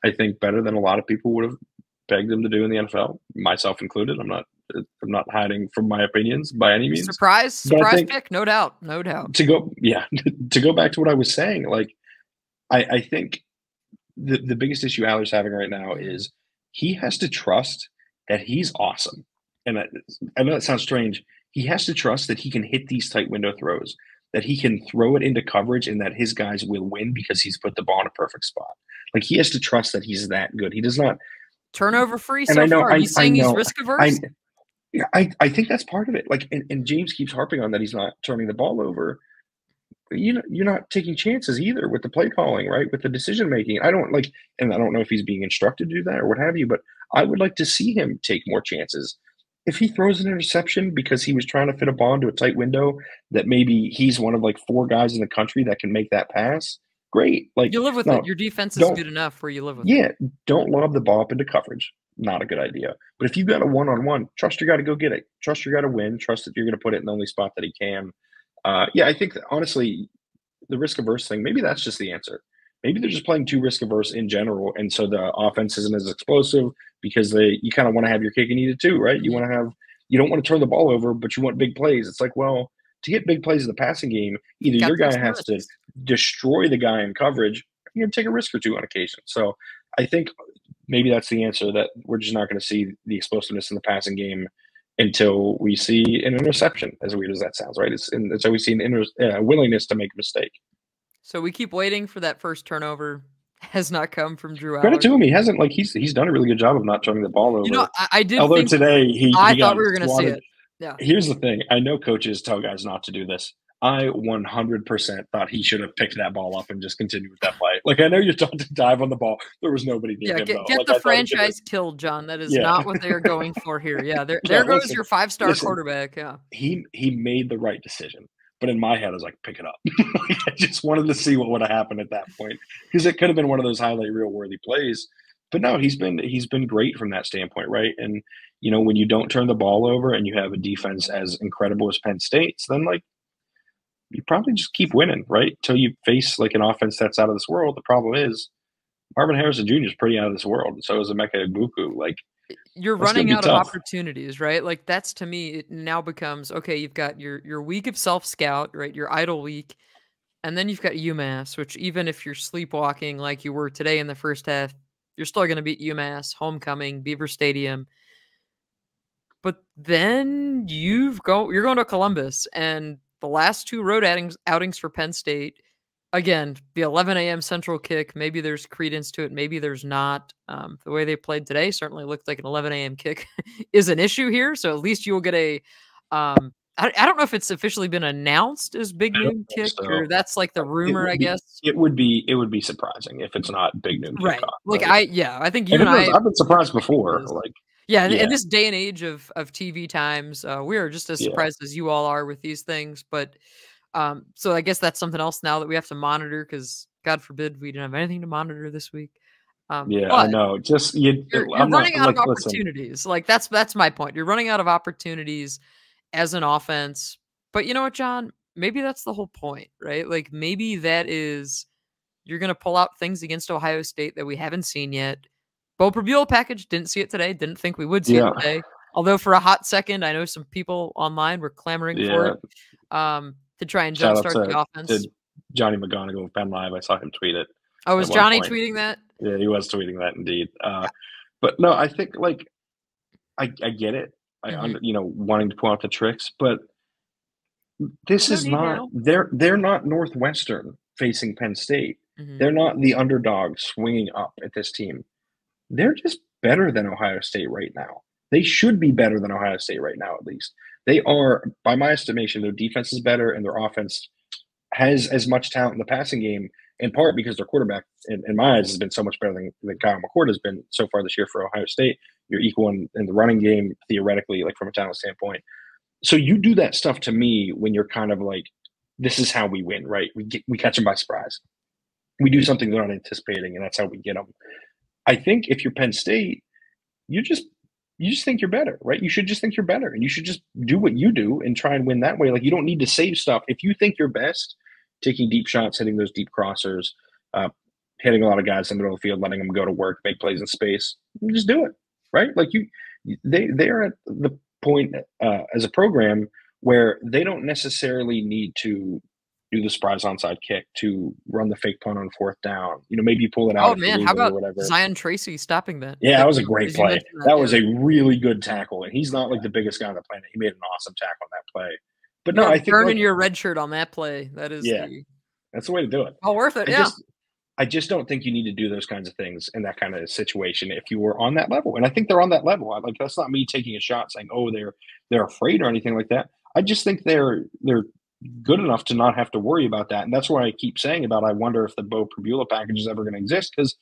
I think better than a lot of people would have begged him to do in the NFL, myself included. I'm not hiding from my opinions by any means. But I Surprise think pick, no doubt, no doubt. yeah, to go back to what I was saying, like I think the biggest issue Aller's having right now Mhm. is he has to trust that he's awesome. And I know that sounds strange. He has to trust that he can hit these tight window throws, that he can throw it into coverage, and that his guys will win because he's put the ball in a perfect spot. Like he has to trust that he's that good. He does not. Turnover free And so far. Are you I saying he's know, risk I averse? yeah, I think that's part of it. Like, and James keeps harping on that he's not turning the ball over. But you're not taking chances either with the play calling, right? With the decision making. And I don't know if he's being instructed to do that or what have you, but I would like to see him take more chances. If he throws an interception because he was trying to fit a ball into a tight window that maybe he's one of like four guys in the country that can make that pass, great. Like, You live with it. no, Your defense is don't good enough where you live with it. yeah, don't lob the ball up into coverage. Not a good idea. But if you've got a one-on-one, trust your guy to go get it. Trust your guy to win. Trust that you're going to put it in the only spot that he can. Yeah, I think that, honestly, the risk averse thing, maybe that's just the answer. Maybe they're just playing too risk averse in general, and so the offense isn't as explosive because you kind of want to have your cake and eat it too, right? Mhm. You don't want to turn the ball over, but you want big plays. It's like, well, to get big plays in the passing game, either Gotta your take guy some has to risks. destroy the guy in coverage, or you're gonna take a risk or two on occasion. So I think maybe that's the answer, that we're just not going to see the explosiveness in the passing game until we see an interception. As weird as that sounds, right? It's always seen willingness to make a mistake. So we keep waiting for that first turnover. Has not come from Drew Credit Allar. to him, he hasn't like he's done a really good job of not turning the ball You know, over. I did Although think today I he thought got we were gonna see swatted. it. Yeah. Here's the thing: I know coaches tell guys not to do this. I 100% thought he should have picked that ball up and just continued with that play. Like I know you're taught to dive on the ball. There was nobody near Yeah, him though. get Like the I thought he should have. franchise killed, John. That is Yeah. not what they are going for here. Yeah, there No, goes your five-star listen. quarterback. Yeah. He made the right decision. But in my head, I was like, pick it up. I just wanted to see what would have happened at that point because it could have been one of those highlight reel worthy plays. But no, he's been great from that standpoint, right? And when you don't turn the ball over and you have a defense as incredible as Penn State's, then like you probably just keep winning, right? Until you face like an offense that's out of this world. The problem is Marvin Harrison Jr. is pretty out of this world, and so is Emeka Egbuka. Like You're that's going running to be out of tough. opportunities, right? Like that's to me, it now becomes okay. You've got your week of self scout, right? Your idle week, and then you've got UMass, which even if you're sleepwalking like you were today in the first half, you're still going to beat UMass, homecoming, Beaver Stadium. But then you're going to Columbus, and the last two road outings for Penn State. Again, the 11 a.m. Central kick. Maybe there's credence to it. Maybe there's not. The way they played today certainly looked like an 11 a.m. kick is an issue here. So at least you will get a. I don't know if it's officially been announced as big I don't noon think kick or so. that's like the rumor, I guess. It would be surprising if it's not big noon Right. kickoff, Like right? I think you And and it is. I I've been surprised agree it before. is. Like, Yeah, in yeah, this day and age of TV times, we are just as yeah. surprised as you all are with these things. But so I guess that's something else now that we have to monitor because God forbid we didn't have anything to monitor this week. Yeah, I But know. Just you. you're I'm not running out of like, listen. opportunities. Like that's my point. You're running out of opportunities as an offense. But you know what, John? Maybe that's the whole point, right? Like maybe that is you're going to pull out things against Ohio State that we haven't seen yet. Bo Prabula package, didn't see it today. Didn't think we would see it Yeah, today. Although for a hot second, I know some people online were clamoring for yeah. it to try and Shout out jumpstart the offense. to Johnny McGonigal of Penn Live. I saw him tweet it Oh, at was one Johnny point. tweeting that? Yeah, he was tweeting that indeed. Yeah. But no, I think like I get it. Mhm. Wanting to pull out the tricks, but this No is need not. now. They're not Northwestern facing Penn State. Mhm. They're not the underdog swinging up at this team. They're just better than Ohio State right now. They should be better than Ohio State right now, at least. They are, by my estimation, their defense is better and their offense has as much talent in the passing game, in part because their quarterback, in my eyes, has been so much better than Kyle McCord has been so far this year for Ohio State. You're equal in the running game, theoretically, like from a talent standpoint. So you do that stuff to me when you're kind of like, this is how we win, right? We catch them by surprise. We do something they're not anticipating, and that's how we get them. I think if you're Penn State, you just you just think you're better, right? You should just think you're better, and you should just do what you do and try and win that way. Like you don't need to save stuff. If you think you're best, taking deep shots, hitting those deep crossers, uh, hitting a lot of guys in the middle of the field, letting them go to work, make plays in space, you just do it, right? Like they are at the point as a program where they don't necessarily need to do the surprise onside kick to run the fake punt on fourth down. Maybe pull it out Oh if you man, lose how it or about whatever. Zion Tracy stopping that? Yeah, that was a great Because you play. mentioned that, That yeah. was a really good tackle, and he's not like the biggest guy on the planet. He made an awesome tackle on that play. But You no, are I think burning like your red shirt on that play. That is yeah, the that's the way to do it. all worth it. I Yeah. just I just don't think you need to do those kinds of things in that kind of situation if you were on that level. And I think they're on that level. Like that's not me taking a shot saying, "Oh, they're afraid" or anything like that. I just think they're good enough to not have to worry about that. And that's why I keep saying about I wonder if the Bo Prabula package is ever going to exist because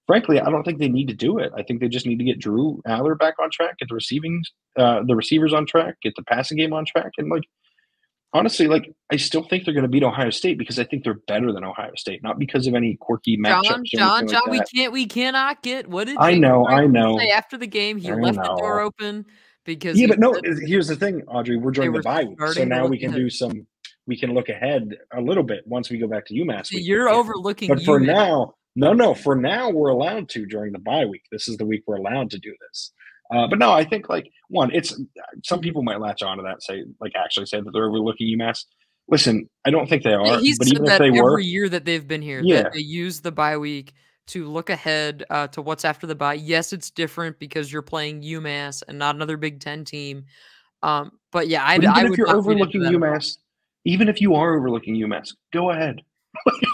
frankly, I don't think they need to do it. I think they just need to get Drew Allar back on track, get the receivers on track, get the passing game on track, and like honestly, like I still think they're going to beat Ohio State because I think they're better than Ohio State, not because of any quirky John, matchups or John, anything like John, that. we cannot get what did I James know, I Franklin say know, after the game? He I left the door know. open because Yeah, he but no. said Here's the thing, Audrey. We're they during the were bye week, so starting to now look we can ahead. do some. We can look ahead a little bit once we go back to UMass See, week. you're overlooking But for UMass. now, no. For now, we're allowed to during the bye week. This is the week we're allowed to do this. But no, I think like one, it's some Mhm. people might latch on to that, actually say that they're overlooking UMass. Listen, I don't think they Yeah, are, he's but said even if that they were, every year that they've been here, that yeah, they use the bye week to look ahead to what's after the bye. Yes, it's different because you're playing UMass and not another Big Ten team. But yeah, but I even if would you're not read into overlooking that at all. UMass, even if you are overlooking UMass, go ahead.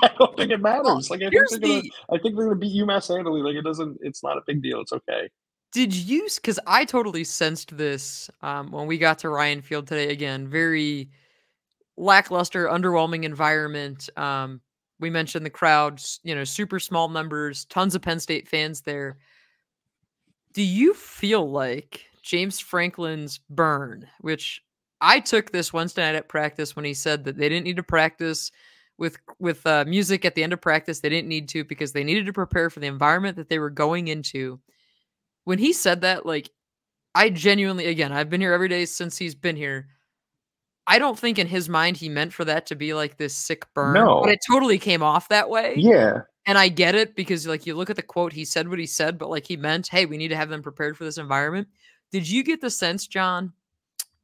I don't think it Well, matters. here's the I think they're gonna beat UMass handily. Like it's not a big deal. It's okay. did you because I totally sensed this when we got to Ryan Field today again. Very lackluster, underwhelming environment. We mentioned the crowds, super small numbers, tons of Penn State fans there. Do you feel like James Franklin's burn, which I took this Wednesday night at practice when he said that they didn't need to practice with music at the end of practice. They didn't need to because they needed to prepare for the environment that they were going into. When he said that, like I genuinely, again, I've been here every day since he's been here. I don't think in his mind he meant for that to be like this sick burn, but No. it totally came off that way. Yeah. And I get it because like you look at the quote, he said what he said, but like he meant, hey, we need to have them prepared for this environment. Did you get the sense, John,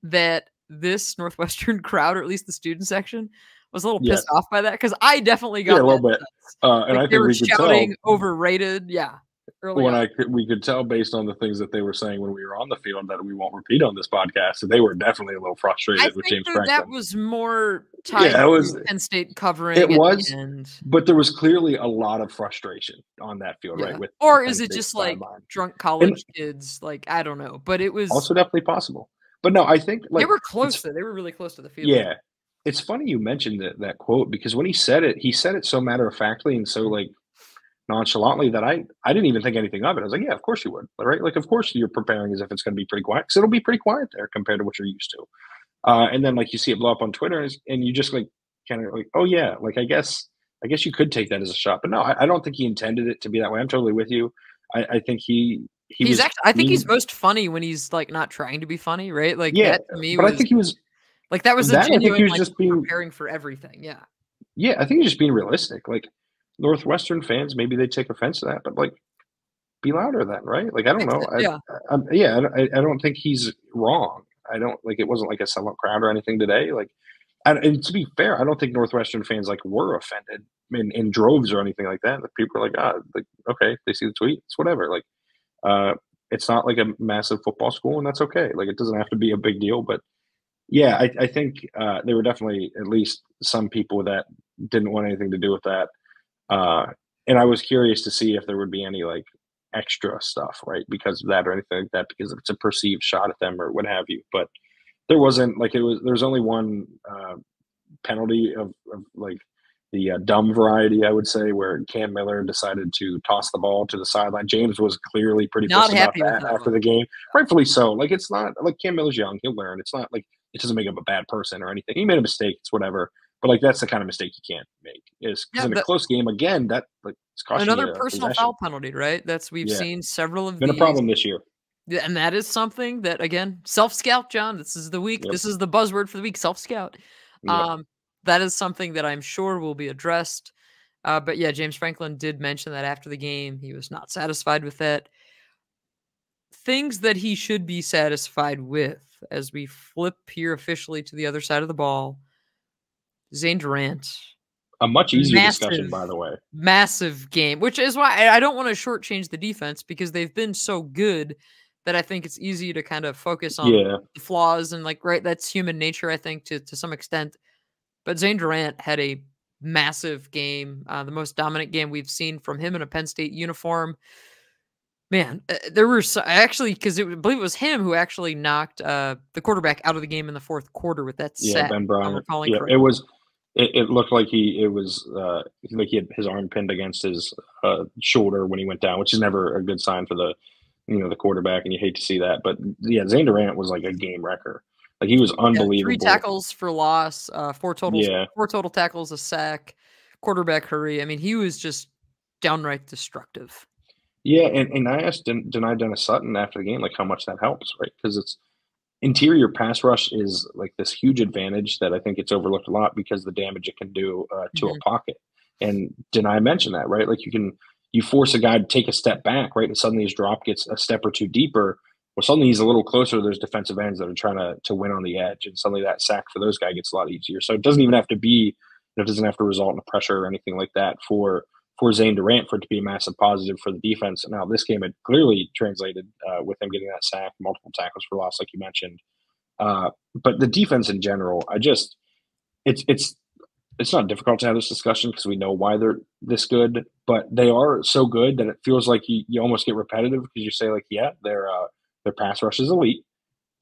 that this Northwestern crowd, or at least the student section, was a little pissed Yes. off by that? Because I definitely Yeah, got a little that bit. sense. And Like I they think were we could tell shouting overrated. Yeah. Early on. we could tell based on the things that they were saying when we were on the field that we won't repeat on this podcast. So they were definitely a little I frustrated with think James that Franklin. was more tied Yeah, to Penn State it covering at the was, end. but there was clearly a lot of frustration on that field, right? Yeah. With the Or Penn is it State just like sideline. drunk And college kids? Like, I don't know. But it was also definitely possible. But no, I think they like were close though. They were really close to the field. yeah. It's funny you mentioned that quote because when he said it so matter of factly and so like nonchalantly that I didn't even think anything of it. I was like, yeah, of course you would, right? Like, of course you're preparing as if it's going to be pretty quiet because it'll be pretty quiet there compared to what you're used to. And then like you see it blow up on Twitter and you just like kind of like, oh yeah, like I guess I guess you could take that as a shot, but no, I don't think he intended it to be that way. I'm totally with you. I think he He's was actually I think he's being most funny when he's, like, not trying to be funny, right? Like, yeah, that to me but I was think he was like, that was a that I think he genuine, was like, just being preparing for everything, yeah. yeah, I think he's just being realistic. Like Northwestern fans, maybe they take offense to that, but like be louder then, right? Like I don't Fix know. it, yeah. Yeah, I don't think he's wrong. I don't like it wasn't like a sellout crowd or anything today. Like and to be fair, I don't think Northwestern fans like were offended in droves or anything like that. The people are like, ah, like okay, they see the tweet, it's whatever. Like uh, it's not like a massive football school, and that's okay. Like it doesn't have to be a big deal. But yeah, I think there were definitely at least some people that didn't want anything to do with that. Uh, and I was curious to see if there would be any like extra stuff, right, because of that or anything like that, because it's a perceived shot at them or what have you. But there wasn't like it was. There was only one penalty of like the dumb variety, I would say, where Cam Miller decided to toss the ball to the sideline. James was clearly pretty Not pissed about happy with that that after one. the game, rightfully so. Like it's not like Cam Miller's young; he'll learn. It's not like it doesn't make him a bad person or anything. He made a mistake; it's whatever. But like that's the kind of mistake you can't make. Is because Yeah, in a the close game again, that like it's costing another you a personal possession. foul penalty, right? That's we've Yeah, seen several of been a these. problem this year. Yeah, and that is something that again, self-scout, John. This is the week. Yep, This is the buzzword for the week, self-scout. yep. Um, that is something that I'm sure will be addressed. But yeah, James Franklin did mention that after the game, he was not satisfied with that. Things that he should be satisfied with as we flip here officially to the other side of the ball. Zane Durant, A much easier discussion, massive, by the way. massive game, which is why I don't want to shortchange the defense because they've been so good that I think it's easy to kind of focus on Yeah, the flaws and like, right, that's human nature, I think, to some extent. But Zane Durant had a massive game, the most dominant game we've seen from him in a Penn State uniform. Man, there were actually because I believe it was him who actually knocked the quarterback out of the game in the fourth quarter with that yeah, sack, Ben if I'm Bryant. recalling Yeah, it correctly. was. It looked like it was like he had his arm pinned against his shoulder when he went down, which is never a good sign for the the quarterback, and you hate to see that. But yeah, Zane Durant was like a game wrecker. Like he was Yeah, 3 unbelievable. tackles for loss, Yeah, 4 total tackles, a sack, quarterback hurry. I mean, he was just downright destructive. yeah, and I asked Denai Dennis Sutton after the game like how much that helps, right? Because it's interior pass rush is like this huge advantage that I think it's overlooked a lot because the damage it can do to a Mhm. pocket. And Denai mentioned that, right? Like you force a guy to take a step back, right? And suddenly his drop gets a step or two deeper. Well, suddenly he's a little closer to those defensive ends that are trying to win on the edge. And suddenly that sack for those guys gets a lot easier. So it doesn't even have to be, it doesn't have to result in a pressure or anything like that for Zane Durant for it to be a massive positive for the defense. Now, this game had clearly translated with him getting that sack, multiple tackles for loss, like you mentioned. But the defense in general, it's it's it's not difficult to have this discussion because we know why they're this good, but they are so good that it feels like you almost get repetitive because you say like, yeah, their pass rush is elite,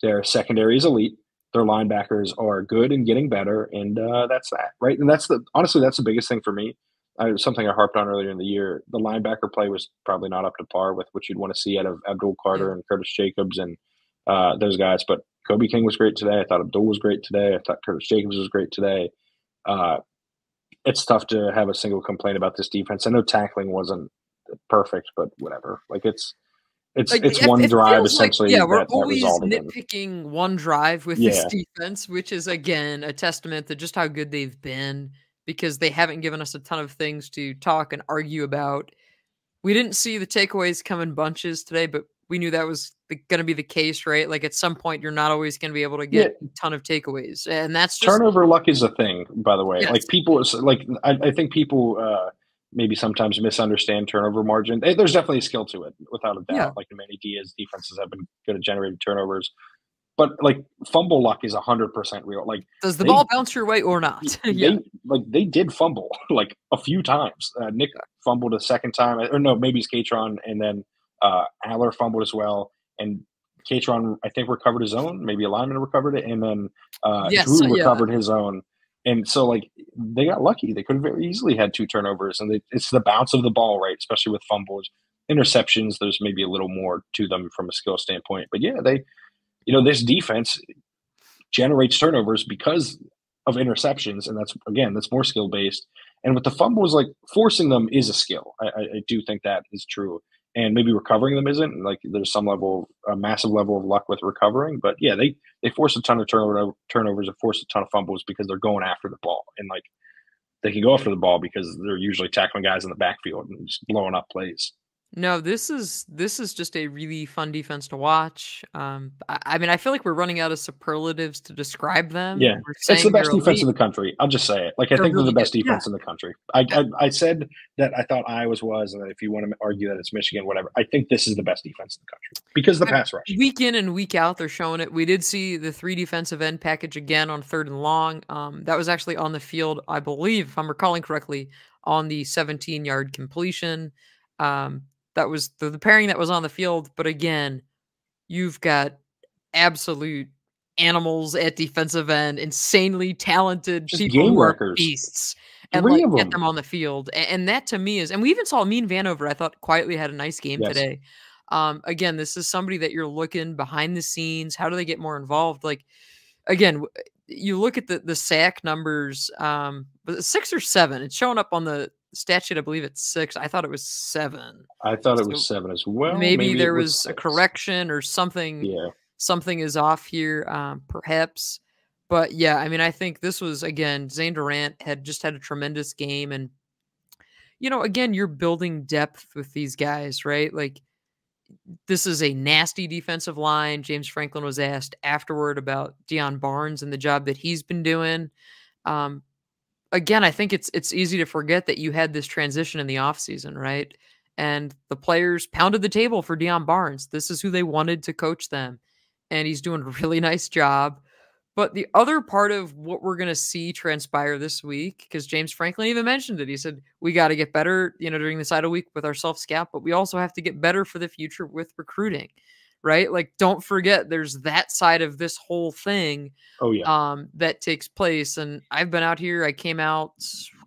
their secondary is elite, their linebackers are good and getting better, and that's that, right? And honestly that's the biggest thing for me. Something I harped on earlier in the year. The linebacker play was probably not up to par with what you'd want to see out of Abdul Yeah. Carter and Curtis Jacobs and those guys. But Kobe King was great today. I thought Abdul was great today. I thought Curtis Jacobs was great today. Uh, it's tough to have a single complaint about this defense. I know tackling wasn't perfect, but whatever. Like Like, it's one it drive feels like essentially yeah, we're that always resulted in. nitpicking one drive with this Yeah, defense, which is, again, a testament to just how good they've been because they haven't given us a ton of things to talk and argue about. We didn't see the takeaways come in bunches today, but we knew that was gonna be the case, right? Like, at some point, you're not always gonna be able to yeah. get a ton of takeaways, and that's just Turnover luck is a thing, by the way. yes. Like people, like I think people maybe sometimes misunderstand turnover margin. There's definitely a skill to it, without a Yeah. doubt. Like many Diaz defenses have been good at generating turnovers, but like fumble luck is 100% real. Like Does the ball they bounce your way or not? Yeah. they did fumble like a few times. Nick fumbled a second time, or no, maybe it's Katron, and then Allar fumbled as well. And Katron, I think, recovered his own. Maybe a lineman recovered it, and then Yes, Drew yeah. recovered his own. And so, like, they got lucky. They could have very easily had two turnovers, and it's the bounce of the ball, right? Especially with fumbles, interceptions. There's maybe a little more to them from a skill standpoint, but yeah, this defense generates turnovers because of interceptions, and that's more skill based. And with the fumbles, like forcing them is a skill. I do think that is true. And maybe recovering them isn't. Like there's some level, a massive level of luck with recovering. But yeah, they force a ton of turnovers and force a ton of fumbles because they're going after the ball. And like they can go after the ball because they're usually tackling guys in the backfield and just blowing up plays. No, this is just a really fun defense to watch. I mean, I feel like we're running out of superlatives to describe them. Yeah, We're it's the saying they're best defense in elite. the country. I'll just say it. Like I They're think they're the really good. best Yeah. defense in the country. I said that I thought Iowa's was, and that if you want to argue that it's Michigan, whatever, I think this is the best defense in the country because of the pass rush. Week in and week out, they're showing it. We did see the 3 defensive end package again on 3rd and long. That was actually on the field, I believe, if I'm recalling correctly, on the 17-yard completion. That was the pairing that was on the field. But again, you've got absolute animals at defensive end, insanely talented Just people game who are wreckers. beasts, and Three like of get them. them on the field. And that to me is, and we even saw Mean Vanover, I thought quietly had a nice game Yes. today. Again, this is somebody that you're looking behind the scenes. How do they get more involved? Like, again, you look at the sack numbers, was it 6 or 7? It's showing up on the stat sheet. I believe it's 6. I thought it was 7. I thought it So was 7 as well. maybe Maybe it there was was a 6. correction or something. Yeah. Something is off here, perhaps. But yeah, I mean, I think this was again, Zane Durant had just had a tremendous game, and again, you're building depth with these guys, right? Like this is a nasty defensive line. James Franklin was asked afterward about Deion Barnes and the job that he's been doing. Um, Again, I think it's easy to forget that you had this transition in the offseason, right? And the players pounded the table for Deion Barnes. This is who they wanted to coach them. And he's doing a really nice job. But the other part of what we're going to see transpire this week, because James Franklin even mentioned it, he said, we got to get better, during this idle week with our self-scout, but we also have to get better for the future with recruiting, right? Like, don't forget there's that side of this whole thing Oh yeah. that takes place. And I've been out here. I came out,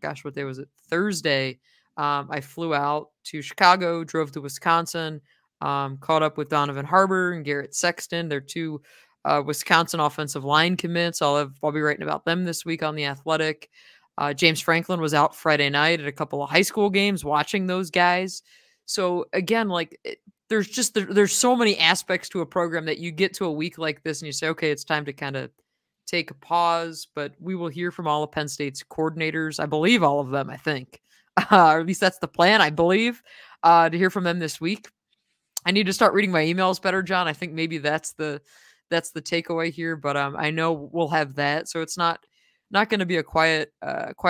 gosh, what day was it? Thursday. I flew out to Chicago, drove to Wisconsin, caught up with Donovan Harbor and Garrett Sexton. They're 2 Wisconsin offensive line commits. I'll be writing about them this week on The Athletic. James Franklin was out Friday night at a couple of high school games watching those guys. So again, like there's so many aspects to a program that you get to a week like this and you say, okay, it's time to kind of take a pause, but we will hear from all of Penn State's coordinators. I believe all of them, I think, or at least that's the plan, I believe, to hear from them this week. I need to start reading my emails better, John. I think maybe that's the takeaway here, but I know we'll have that. So it's not going to be a quiet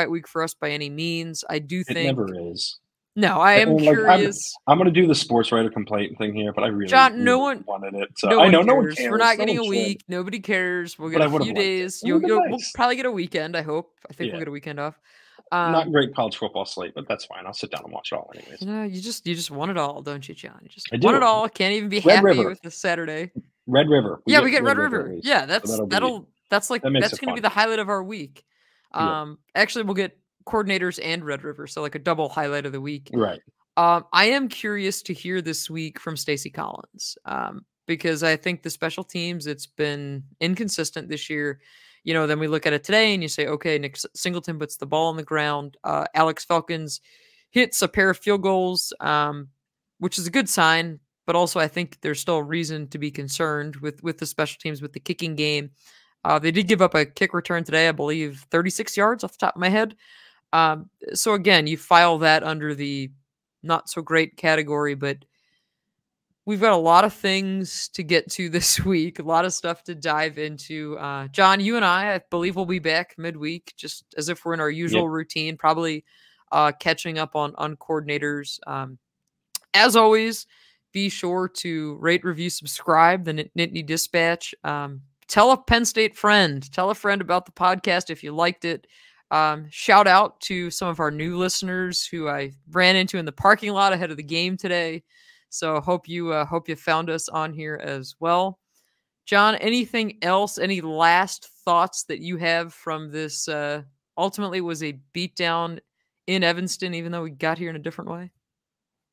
week for us by any means. I do It think. never is. No, I am And like curious. I'm gonna do the sports writer complaint thing here, but I really, John, really wanted it. So no I one know cares. no one cares. We're not No getting one a should. week. Nobody cares. We'll get But I a would few have liked it. days. It would have been We'll nice. probably get a weekend, I hope. I think we'll Yeah. get a weekend off. Not great college football slate, but that's fine. I'll sit down and watch it all anyways. You just want it all, don't you, John? You just I want it do. all. Can't even be Red happy River. with the Saturday. Red River. We get Red at River. least. Yeah, So that's going to be fun. the highlight of our week. Yeah. Actually, we'll get coordinators and Red River, so like a double highlight of the week. Right. I am curious to hear this week from Stacey Collins, because I think the special teams, it's been inconsistent this year. Then we look at it today and you say, okay, Nick Singleton puts the ball on the ground. Alex Falcons hits a pair of field goals, which is a good sign. But also, I think there's still a reason to be concerned with the special teams, with the kicking game. They did give up a kick return today, I believe, 36 yards off the top of my head. So again, you file that under the not so great category, but we've got a lot of things to get to this week, a lot of stuff to dive into. John, you and I believe we'll be back midweek, just as if we're in our usual routine, probably catching up on coordinators. As always, be sure to rate, review, subscribe, the Nittany Dispatch. Tell a Penn State friend. Tell a friend about the podcast if you liked it. Shout out to some of our new listeners who I ran into in the parking lot ahead of the game today. So hope you found us on here as well. John, anything else? Any last thoughts that you have from this? Ultimately, was a beatdown in Evanston, even though we got here in a different way.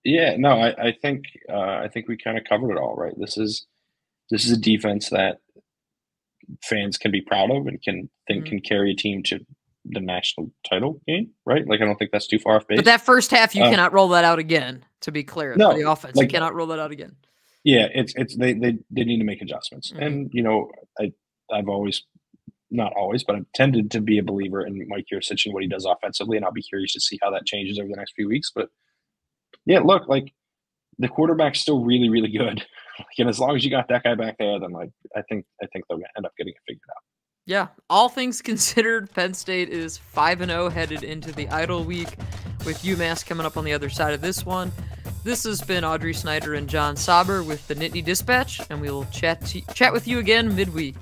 Yeah, no, I think we kind of covered it all, right? This is a defense that fans can be proud of and can carry a team to the national title game, right? Like, I don't think that's too far off base. But that first half, you cannot roll that out again, to be clear. No, for the offense, like, you cannot roll that out again. Yeah, they need to make adjustments. Mm-hmm. And, you know, I've always, not always, but I've tended to be a believer in Mike Yurcich and what he does offensively, and I'll be curious to see how that changes over the next few weeks. But yeah, look, like, the quarterback's still really, really good. And as long as you got that guy back there, then, like, I think they'll end up getting it figured out. Yeah, all things considered, Penn State is 5-0 headed into the Idle Week, with UMass coming up on the other side of this one. This has been Audrey Snyder and John Sauber with the Nittany Dispatch, and we will chat with you again midweek.